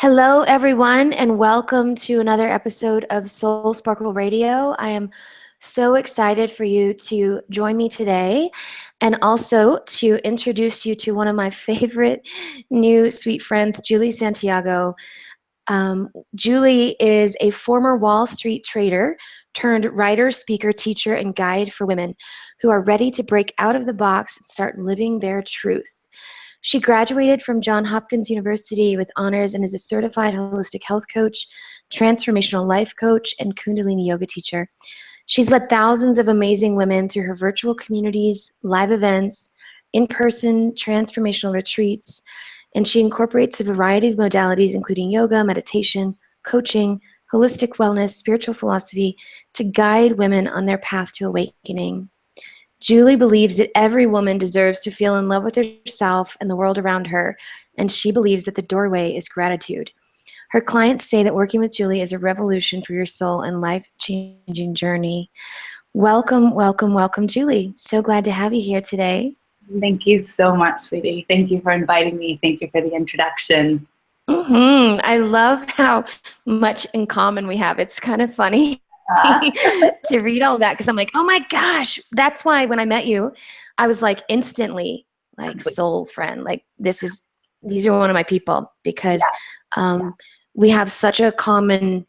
Hello, everyone, and welcome to another episode of Soul Sparkle Radio. I am so excited for you to join me today and also to introduce you to one of my favorite new sweet friends, Julie Santiago. Julie is a former Wall Street trader turned writer, speaker, teacher, and guide for women who are ready to break out of the box and start living their truth. She graduated from Johns Hopkins University with honors and is a certified holistic health coach, transformational life coach, and Kundalini yoga teacher. She's led thousands of amazing women through her virtual communities, live events, in-person transformational retreats, and she incorporates a variety of modalities, including yoga, meditation, coaching, holistic wellness, spiritual philosophy, to guide women on their path to awakening. Julie believes that every woman deserves to feel in love with herself and the world around her, and she believes that the doorway is gratitude. Her clients say that working with Julie is a revolution for your soul and life-changing journey. Welcome, welcome, welcome, Julie. So glad to have you here today. Thank you so much, sweetie. Thank you for inviting me. Thank you for the introduction. I love how much in common we have. It's kind of funny to read all that because I'm like, oh my gosh, that's why when I met you, I was like instantly like soul friend. Like these are one of my people because we have such a common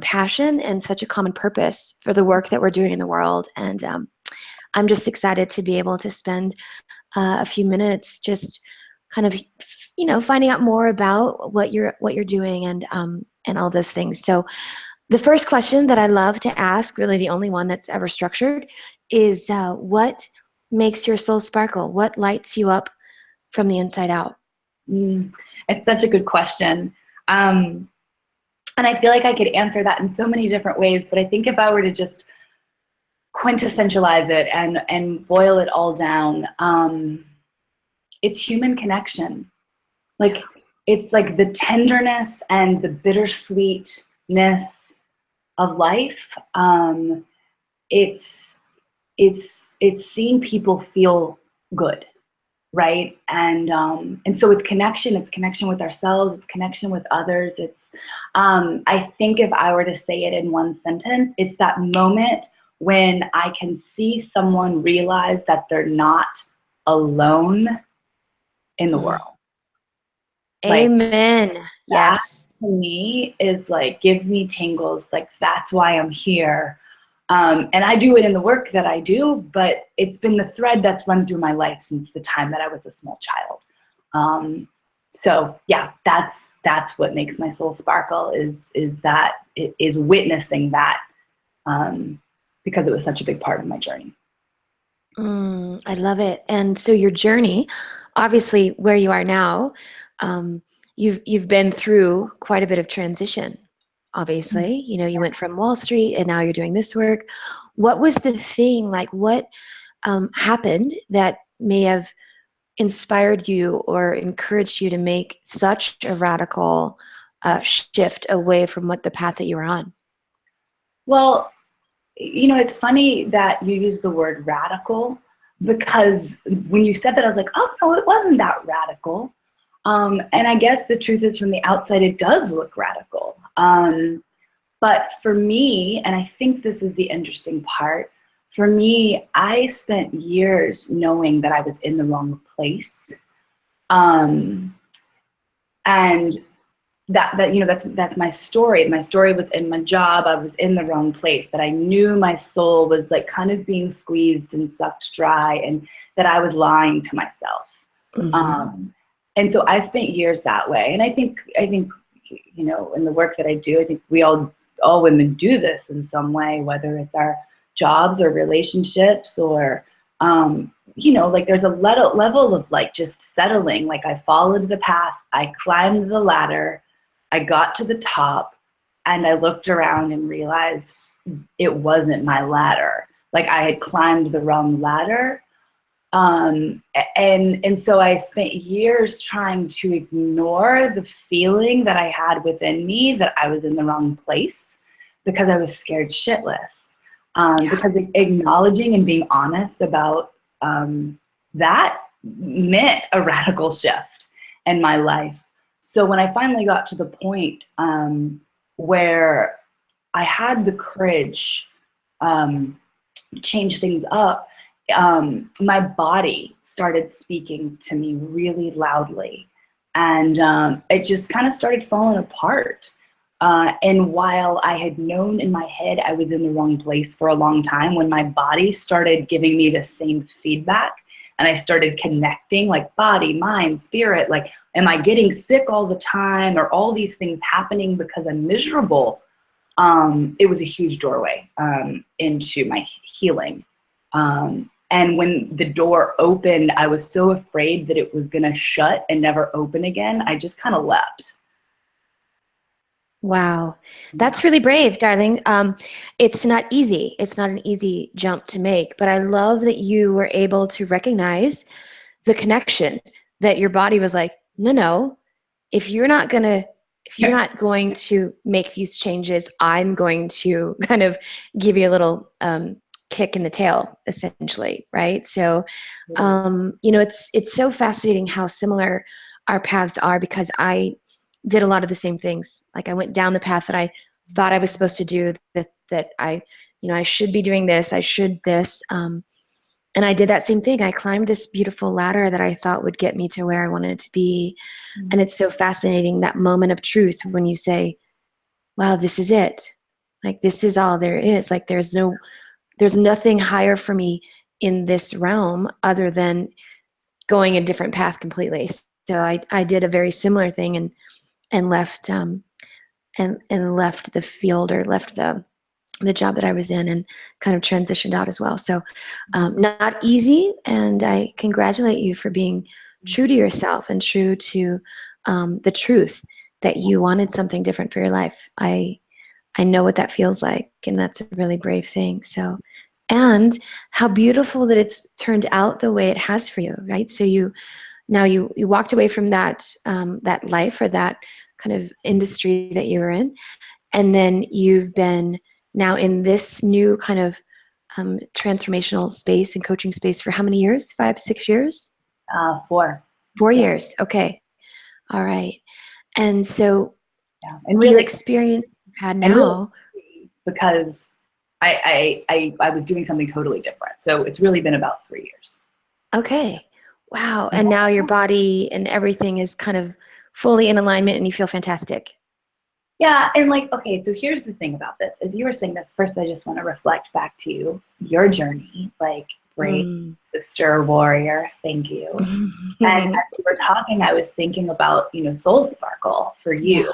passion and such a common purpose for the work that we're doing in the world. And I'm just excited to be able to spend a few minutes just kind of, finding out more about what you're doing and all those things. So the first question that I love to ask, really the only one that's ever structured, is what makes your soul sparkle? What lights you up from the inside out? It's such a good question. And I feel like I could answer that in so many different ways, but I think if I were to just quintessentialize it and boil it all down, it's human connection. Like, it's like the tenderness and the bittersweetness of life. It's seeing people feel good, right? And so it's connection with ourselves, it's connection with others. It's I think if I were to say it in one sentence, it's that moment when I can see someone realize that they're not alone in the world. Amen. Like, yes. That to me is like, gives me tingles. Like, that's why I'm here. And I do it in the work that I do, but it's been the thread that's run through my life since the time that I was a small child. So yeah, that's what makes my soul sparkle is that it is witnessing that, because it was such a big part of my journey. I love it. And so your journey, obviously where you are now, you've been through quite a bit of transition, obviously. You went from Wall Street and now you're doing this work. What was the thing, like what happened that may have inspired you or encouraged you to make such a radical shift away from what the path that you were on? Well, it's funny that you use the word radical, because when you said that, I was like, oh, no, it wasn't that radical. And I guess the truth is, from the outside, it does look radical. But for me, and I think this is the interesting part, for me, I spent years knowing that I was in the wrong place. And that's my story. My story was in my job. I was in the wrong place, that I knew my soul was like kind of being squeezed and sucked dry, and that I was lying to myself. And so I spent years that way. And I think, in the work that I do, I think we all women do this in some way, whether it's our jobs or relationships or, like there's a level of like just settling. Like, I followed the path, I climbed the ladder, I got to the top, and I looked around and realized it wasn't my ladder. Like, I had climbed the wrong ladder. And so I spent years trying to ignore the feeling that I had within me that I was in the wrong place, because I was scared shitless. Because acknowledging and being honest about that meant a radical shift in my life. So when I finally got to the point where I had the courage to change things up, my body started speaking to me really loudly. And it just kind of started falling apart. And while I had known in my head I was in the wrong place for a long time, when my body started giving me the same feedback and I started connecting, like body, mind, spirit, like, am I getting sick all the time? Or all these things happening because I'm miserable? It was a huge doorway into my healing. And when the door opened, I was so afraid that it was going to shut and never open again. I just kind of left. Wow. Yeah. That's really brave, darling. It's not easy. It's not an easy jump to make, but I love that you were able to recognize the connection, that your body was like, no, no, if you're not going to if you're not going to make these changes, I'm going to kind of give you a little kick in the tail, essentially, right? So, it's so fascinating how similar our paths are, because I did a lot of the same things. Like, I went down the path that I thought I was supposed to do, that I should be doing this, I should this. And I did that same thing. I climbed this beautiful ladder that I thought would get me to where I wanted to be. And it's so fascinating, that moment of truth when you say, wow, this is it. Like, this is all there is. Like, there's nothing higher for me in this realm other than going a different path completely. So I did a very similar thing, and left and left the field, or left the job that I was in, and kind of transitioned out as well. So not easy. And I congratulate you for being true to yourself and true to the truth that you wanted something different for your life. I know what that feels like, and that's a really brave thing. So, and how beautiful that it's turned out the way it has for you, right? So you walked away from that life, or that kind of industry that you were in, and then you've been now in this new kind of transformational space and coaching space for how many years? 5, 6 years? 4. 4 years. Okay. All right. And so Yeah. And your really, experience you've had and really, now. because I was doing something totally different. So it's really been about 3 years. Okay. Wow. And now your body and everything is kind of fully in alignment, and you feel fantastic. Yeah, and like, okay, so here's the thing about this. As you were saying this, first I just want to reflect back to your journey, like, brave sister warrior, thank you. And as we were talking, I was thinking about, Soul Sparkle for you. Yeah.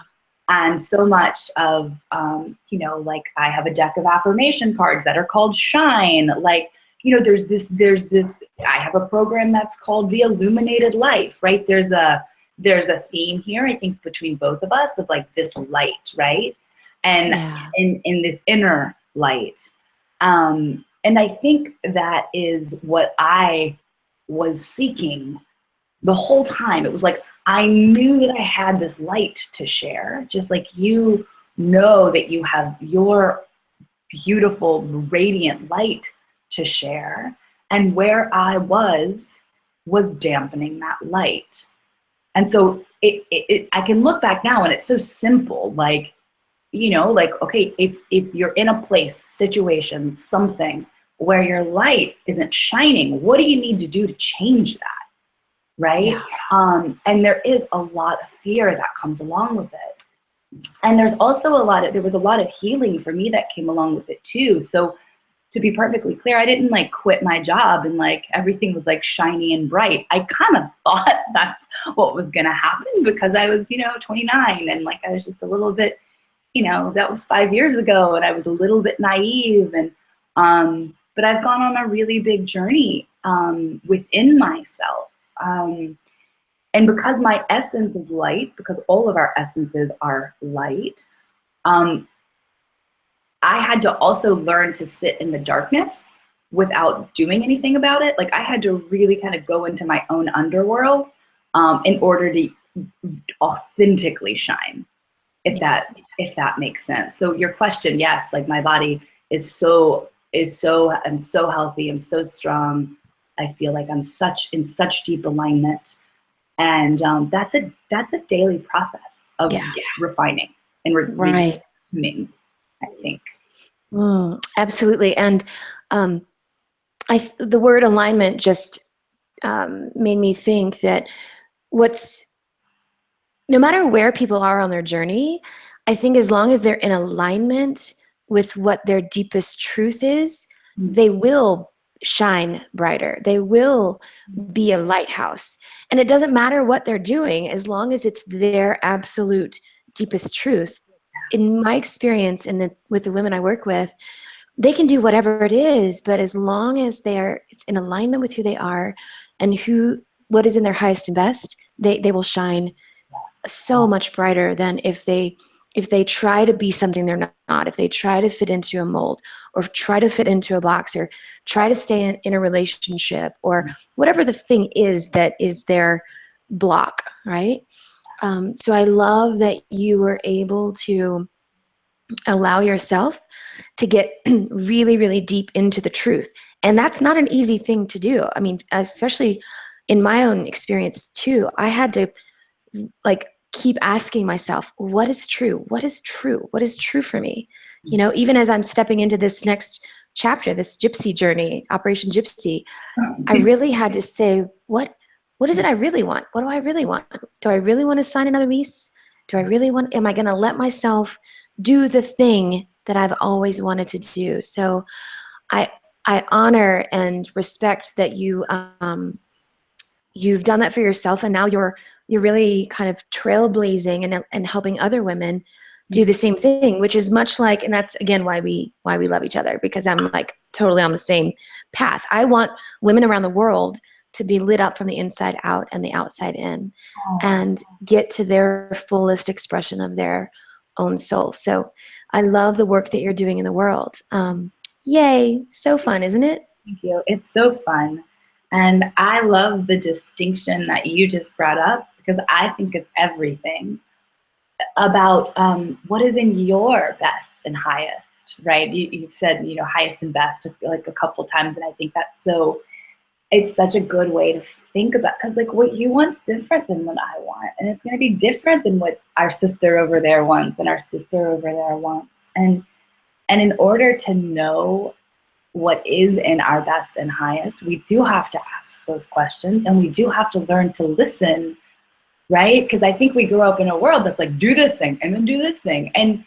And so much of, like, I have a deck of affirmation cards that are called Shine. Like, there's this, I have a program that's called The Illuminated Life, right? There's a theme here, I think, between both of us, of like this light, right? And Yeah. in this inner light. And I think that is what I was seeking the whole time. It was like, I knew that I had this light to share, just like you know that you have your beautiful, radiant light to share. And where I was dampening that light. And so I can look back now and it's so simple, like, like, okay, if you're in a place, situation, something where your light isn't shining, what do you need to do to change that? Right? Yeah. And there is a lot of fear that comes along with it. And there was a lot of healing for me that came along with it too. So to be perfectly clear, I didn't like quit my job and like everything was like shiny and bright. I kind of thought that's what was going to happen because I was, 29 and like I was just a little bit, that was 5 years ago and I was a little bit naive and but I've gone on a really big journey within myself. And because my essence is light, because all of our essences are light, I had to also learn to sit in the darkness without doing anything about it. Like I had to really kind of go into my own underworld in order to authentically shine, if that makes sense. So your question, yes, like my body is so I'm so healthy, I'm so strong. I feel like I'm in such deep alignment. And that's a daily process of Yeah. refining and Right. retuning, I think. Absolutely. And the word alignment just made me think that what's no matter where people are on their journey, I think as long as they're in alignment with what their deepest truth is, Mm. they will shine brighter. They will be a lighthouse. And it doesn't matter what they're doing as long as it's their absolute deepest truth. In my experience with the women I work with, they can do whatever it is, but as long as it's in alignment with who they are and what is in their highest and best, they will shine so much brighter than if they try to be something they're not, if they try to fit into a mold or try to fit into a box or try to stay in a relationship or whatever the thing is that is their block, right? So I love that you were able to allow yourself to get really, really deep into the truth. And that's not an easy thing to do. I mean, especially in my own experience too, I had to like keep asking myself, what is true? What is true? What is true for me? Even as I'm stepping into this next chapter, this gypsy journey, Operation Gypsy, I really had to say, what is it I really want? What do I really want? Do I really want to sign another lease? Am I going to let myself do the thing that I've always wanted to do? So I, I honor and respect that you've done that for yourself, and now you're really kind of trailblazing and helping other women do the same thing, which is much like, and that's again why we love each other, because I'm like totally on the same path. I want women around the world to be lit up from the inside out and the outside in and get to their fullest expression of their own soul. So I love the work that you're doing in the world. Yay. So fun, isn't it? Thank you. It's so fun. And I love the distinction that you just brought up, because I think it's everything about what is in your best and highest, right? You've said, highest and best, I feel like a couple times. And I think it's such a good way to think about, because like what you want's different than what I want. And it's going to be different than what our sister over there wants and our sister over there wants. And in order to know what is in our best and highest, we do have to ask those questions, and we do have to learn to listen, right? Because I think we grew up in a world that's like, do this thing and then do this thing. And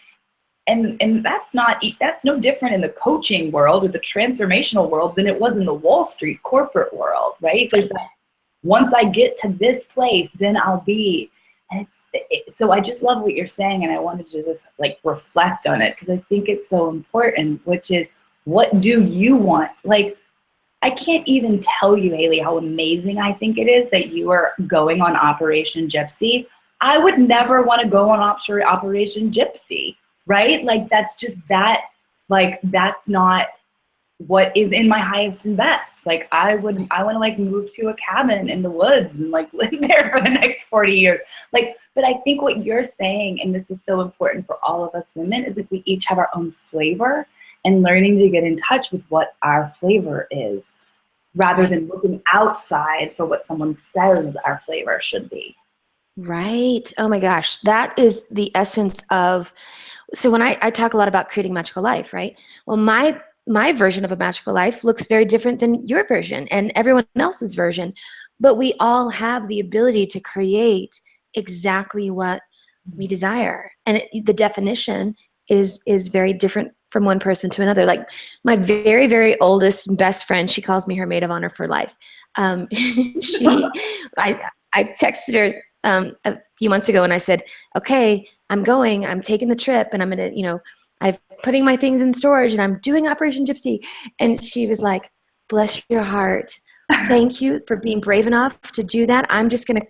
that's no different in the coaching world or the transformational world than it was in the Wall Street corporate world, right? There's that, once I get to this place, then I'll be. And so I just love what you're saying, and I wanted to just like reflect on it, because I think it's so important, which is, what do you want? Like, I can't even tell you, Haley, how amazing I think it is that you are going on Operation Gypsy. I would never want to go on Operation Gypsy, right? Like, that's just that's not what is in my highest and best. Like, I want to like move to a cabin in the woods and like live there for the next 40 years. Like, but I think what you're saying, and this is so important for all of us women, is that we each have our own flavor, and learning to get in touch with what our flavor is, rather than looking outside for what someone says our flavor should be. Right. Oh my gosh. That is the essence of, so when I talk a lot about creating magical life, right? Well, my version of a magical life looks very different than your version and everyone else's version, but we all have the ability to create exactly what we desire. And the definition is very different from one person to another. Like my very, very oldest and best friend, she calls me her maid of honor for life. I texted her a few months ago and I said, okay, I'm taking the trip, and I'm going to, I'm putting my things in storage and I'm doing Operation Gypsy. And she was like, bless your heart. Thank you for being brave enough to do that. I'm just going to,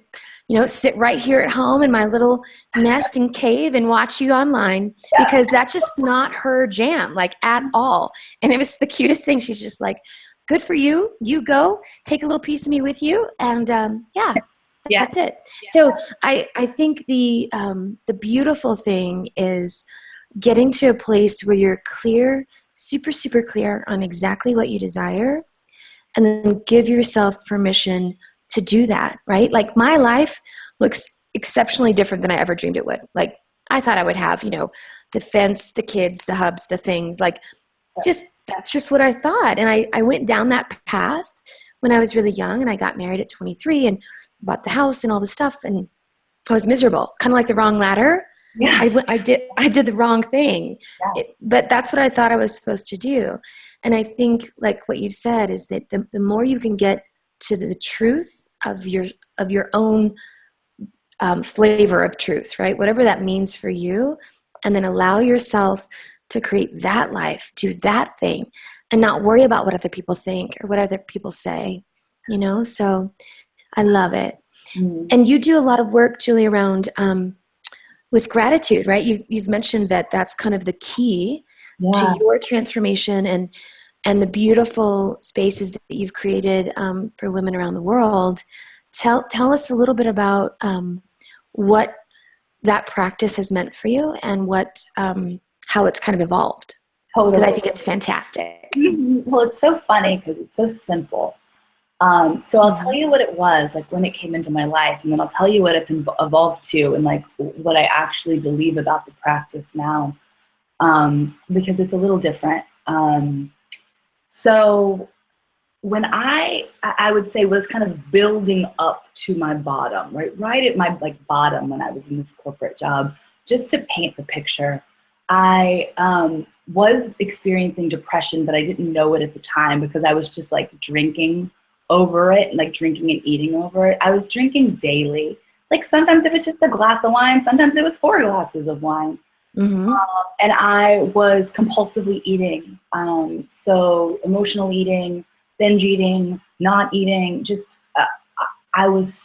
sit right here at home in my little nest and cave and watch you online, because that's just not her jam, like at all. And it was the cutest thing. She's just like, good for you. You go take a little piece of me with you. And that's it. So I think the beautiful thing is getting to a place where you're clear, super, super clear on exactly what you desire, and then give yourself permission to do that, right? Like my life looks exceptionally different than I ever dreamed it would. Like I thought I would have, the fence, the kids, the hubs, the things, like that's just what I thought. And I went down that path when I was really young, and I got married at 23 and bought the house and all the stuff. And I was miserable, kind of like the wrong ladder. Yeah. I did the wrong thing, Yeah. but that's what I thought I was supposed to do. And I think, like what you said, is that the more you can get to the truth of your own flavor of truth, right? Whatever that means for you, and then allow yourself to create that life, do that thing, and not worry about what other people think or what other people say. So I love it. And you do a lot of work, Julie, around with gratitude, right? You've mentioned that that's kind of the key to your transformation and the beautiful spaces that you've created for women around the world. Tell us a little bit about what that practice has meant for you and what how it's kind of evolved. Totally. Because I think it's fantastic. Well, it's so funny because it's so simple. So I'll tell you what it was like when it came into my life, and then I'll tell you what it's evolved to, and like what I actually believe about the practice now, because it's a little different. So when I would say was kind of building up to my bottom, right at my like bottom when I was in this corporate job, just to paint the picture, I was experiencing depression, but I didn't know it at the time because I was just like drinking over it, like drinking and eating over it. I was drinking daily. Like sometimes it was just a glass of wine, sometimes it was 4 glasses of wine. Mm-hmm. And I was compulsively eating. So emotional eating, binge eating, not eating, just I was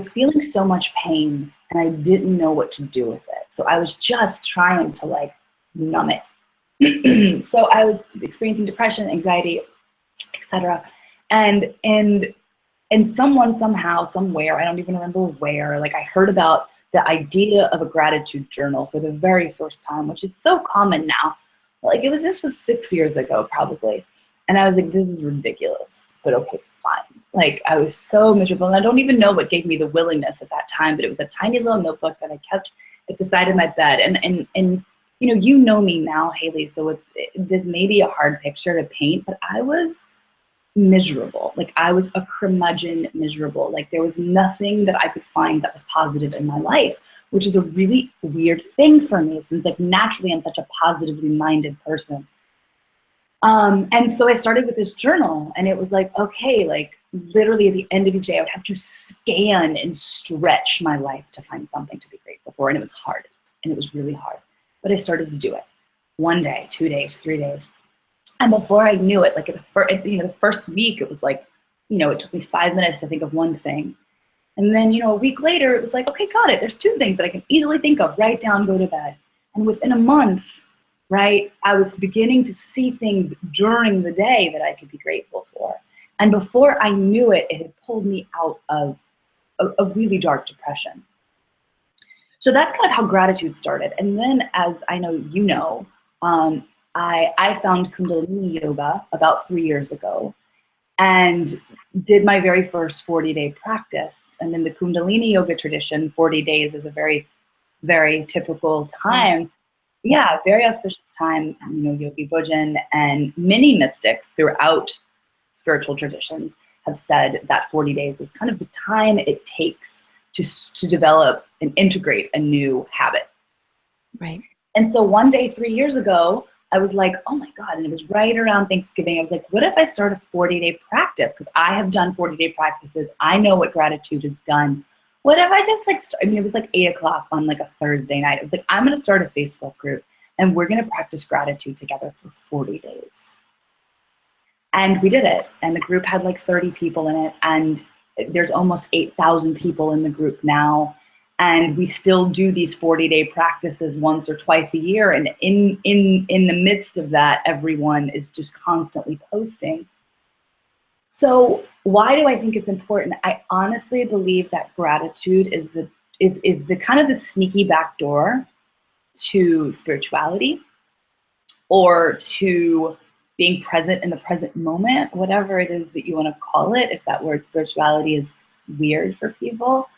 feeling so much pain and I didn't know what to do with it. So I was just trying to like numb it. So I was experiencing depression, anxiety, etc. And someone somehow, somewhere, I don't even remember where, like I heard about the idea of a gratitude journal for the very first time, which is so common now. Like this was 6 years ago probably. And I was like, this is ridiculous, but okay, fine. Like I was so miserable, and I don't even know what gave me the willingness at that time, but it was a tiny little notebook that I kept at the side of my bed. And you know me now, Haley, so this may be a hard picture to paint, but I was miserable. Like I was a curmudgeon miserable. Like there was nothing that I could find that was positive in my life, which is a really weird thing for me since like naturally I'm such a positively minded person. And so I started with this journal, and it was like, okay, like literally at the end of each day, I would have to scan and stretch my life to find something to be grateful for. And it was hard, and it was really hard, but I started to do it 1 day, 2 days, 3 days. And before I knew it, like the first week, it was like, it took me 5 minutes to think of one thing. And then, a week later, it was like, okay, got it. There's 2 things that I can easily think of, write down, go to bed. And within a month, right, I was beginning to see things during the day that I could be grateful for. And before I knew it, it had pulled me out of a really dark depression. So that's kind of how gratitude started. And then, as I know you know, I found Kundalini Yoga about 3 years ago and did my very first 40-day practice. And in the Kundalini Yoga tradition, 40 days is a very, very typical time. Yeah, very auspicious time. Yogi Bhajan and many mystics throughout spiritual traditions have said that 40 days is kind of the time it takes to develop and integrate a new habit. Right. And so one day, 3 years ago, I was like, oh my God, and it was right around Thanksgiving. I was like, what if I start a 40-day practice? Because I have done 40-day practices. I know what gratitude has done. What if I just it was like 8:00 on like a Thursday night. It was like, I'm going to start a Facebook group and we're going to practice gratitude together for 40 days. And we did it. And the group had like 30 people in it. And there's almost 8,000 people in the group now. And we still do these 40-day practices once or twice a year. And in the midst of that, everyone is just constantly posting. So why do I think it's important? I honestly believe that gratitude is the kind of the sneaky back door to spirituality, or to being present in the present moment, whatever it is that you want to call it, if that word spirituality is weird for people.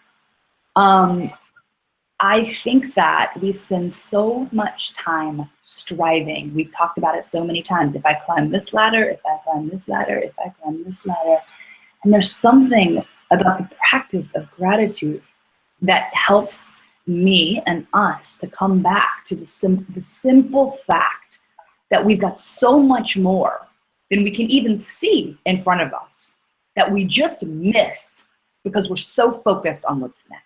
I think that we spend so much time striving. We've talked about it so many times. If I climb this ladder, if I climb this ladder, if I climb this ladder. And there's something about the practice of gratitude that helps me and us to come back to the simple fact that we've got so much more than we can even see in front of us that we just miss because we're so focused on what's next.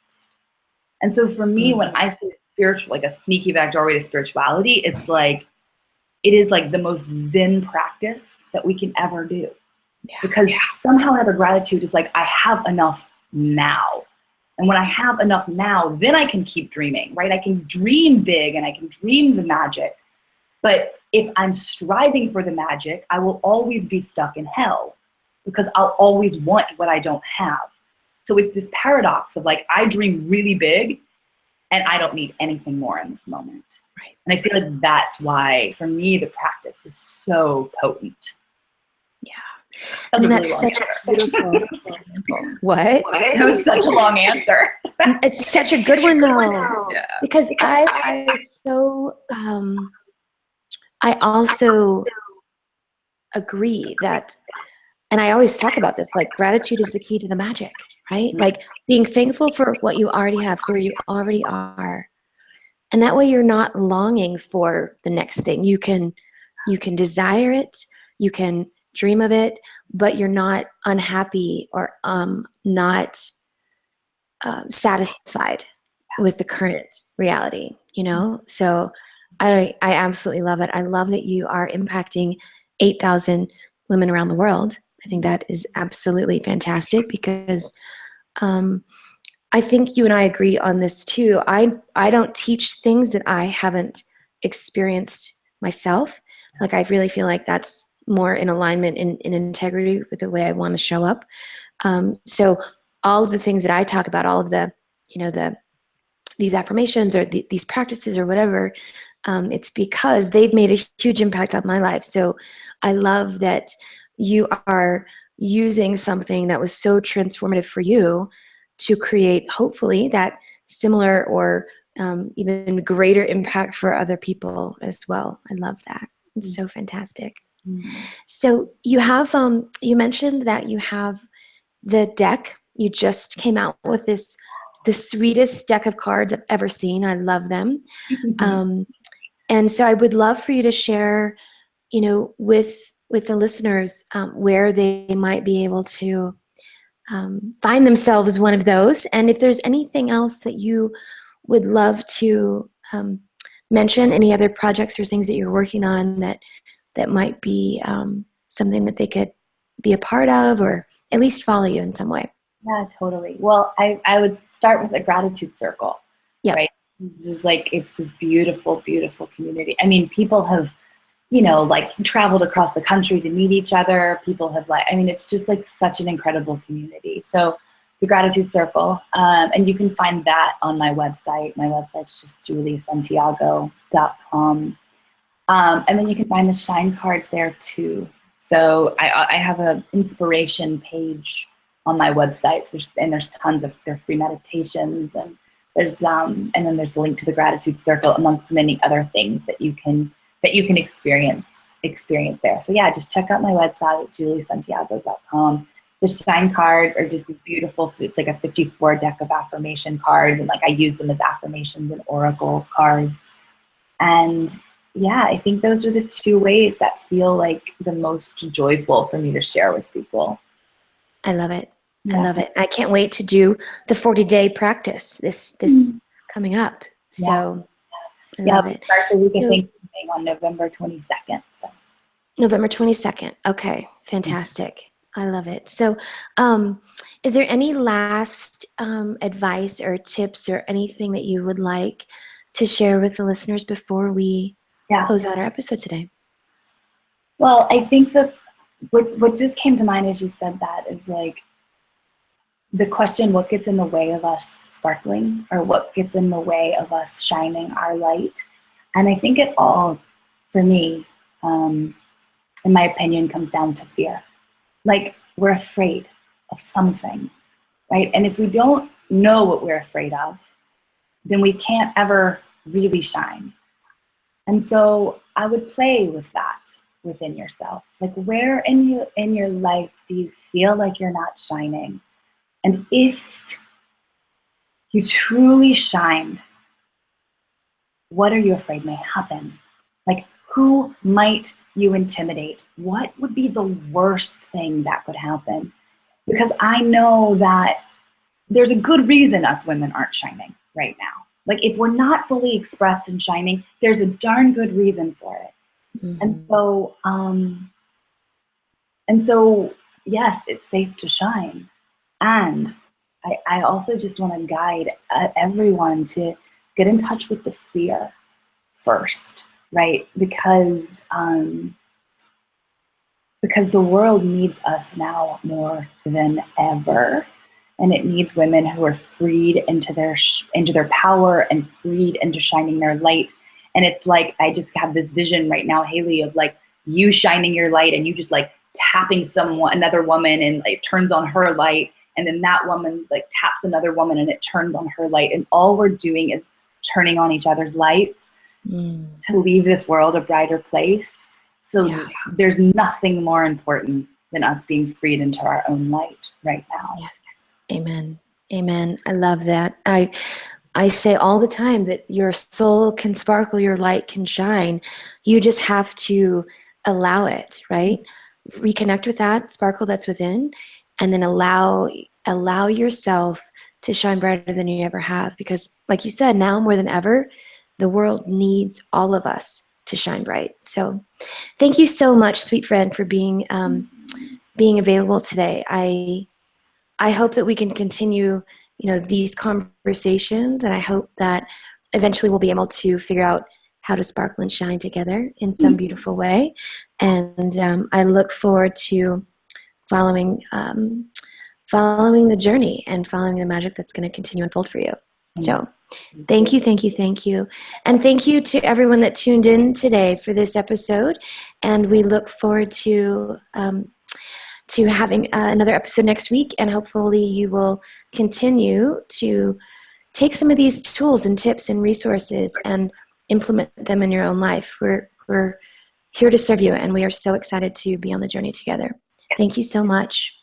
And so for me, when I say spiritual, like a sneaky back doorway to spirituality, it's like, it is like the most Zen practice that we can ever do. Because somehow or other gratitude is like, I have enough now. And when I have enough now, then I can keep dreaming, right? I can dream big and I can dream the magic. But if I'm striving for the magic, I will always be stuck in hell because I'll always want what I don't have. So it's this paradox of like, I dream really big and I don't need anything more in this moment. Right. And I feel like that's why, for me, the practice is so potent. Yeah. And that's such a beautiful example. What? That was such a long answer. It's such a good one though. Yeah. Because I also agree that, and I always talk about this, like gratitude is the key to the magic, right? Like being thankful for what you already have, where you already are. And that way you're not longing for the next thing. You can desire it, you can dream of it, but you're not unhappy or not satisfied with the current reality, you know? So I absolutely love it. I love that you are impacting 8,000 women around the world. I think that is absolutely fantastic because I think you and I agree on this too. I don't teach things that I haven't experienced myself. Like I really feel like that's more in alignment in integrity with the way I want to show up. So all of the things that I talk about, all of the, you know, these affirmations or these practices or whatever, it's because they've made a huge impact on my life. So I love that you are using something that was so transformative for you to create, hopefully, that similar or even greater impact for other people as well. I love that. It's so fantastic. So you have, you mentioned that you have the deck. You just came out with the sweetest deck of cards I've ever seen. I love them. And so I would love for you to share, you know, with the listeners where they might be able to find themselves one of those. And if there's anything else that you would love to mention, any other projects or things that you're working on that might be something that they could be a part of or at least follow you in some way. Yeah, totally. Well, I would start with a gratitude circle. Yeah. Right. This is like, it's this beautiful, beautiful community. I mean, people have, you know, like traveled across the country to meet each other. People have like, I mean, it's just like such an incredible community. So the gratitude circle, and you can find that on my website. My website's just juliesantiago.com. And then you can find the shine cards there too. So I have an inspiration page on my website, and there's tons of their free meditations, and then there's the link to the gratitude circle amongst many other things that you can experience there. So yeah, just check out my website, juliesantiago.com. The shine cards are just beautiful. It's like a 54 deck of affirmation cards, and like I use them as affirmations and oracle cards. And yeah, I think those are the two ways that feel like the most joyful for me to share with people. I love it. Yeah. I love it. I can't wait to do the 40-day practice this coming up. So I love it. Start the week of Thanksgiving on November 22nd. So. November 22nd. Okay, fantastic. I love it. So is there any last advice or tips or anything that you would like to share with the listeners before we close out our episode today? Well, I think that what just came to mind as you said that is like the question, what gets in the way of us sparkling, or what gets in the way of us shining our light? And I think it all, for me, in my opinion, comes down to fear. Like, we're afraid of something, right? And if we don't know what we're afraid of, then we can't ever really shine. And so I would play with that within yourself. Like, where in your life do you feel like you're not shining? And if you truly shine, what are you afraid may happen? Like, who might you intimidate? What would be the worst thing that could happen? Because I know that there's a good reason us women aren't shining right now. Like, if we're not fully expressed and shining, there's a darn good reason for it. And so, yes, it's safe to shine. And I also just want to guide everyone to get in touch with the fear first, right? Because the world needs us now more than ever, and it needs women who are freed into their power and freed into shining their light. And it's like, I just have this vision right now, Haley, of like you shining your light and you just like tapping another woman, and it turns on her light, and then that woman like taps another woman and it turns on her light, and all we're doing is turning on each other's lights to leave this world a brighter place. So there's nothing more important than us being freed into our own light right now. Yes. Amen. Amen. I love that. I say all the time that your soul can sparkle, your light can shine. You just have to allow it, right? Reconnect with that sparkle that's within, and then allow yourself to shine brighter than you ever have. Because like you said, now more than ever, the world needs all of us to shine bright. So thank you so much, sweet friend, for being available today. I hope that we can continue, these conversations, and I hope that eventually we'll be able to figure out how to sparkle and shine together in some beautiful way. And I look forward to following the journey and following the magic that's going to continue to unfold for you. So thank you. And thank you to everyone that tuned in today for this episode. And we look forward to having another episode next week. And hopefully you will continue to take some of these tools and tips and resources and implement them in your own life. We're here to serve you, and we are so excited to be on the journey together. Thank you so much.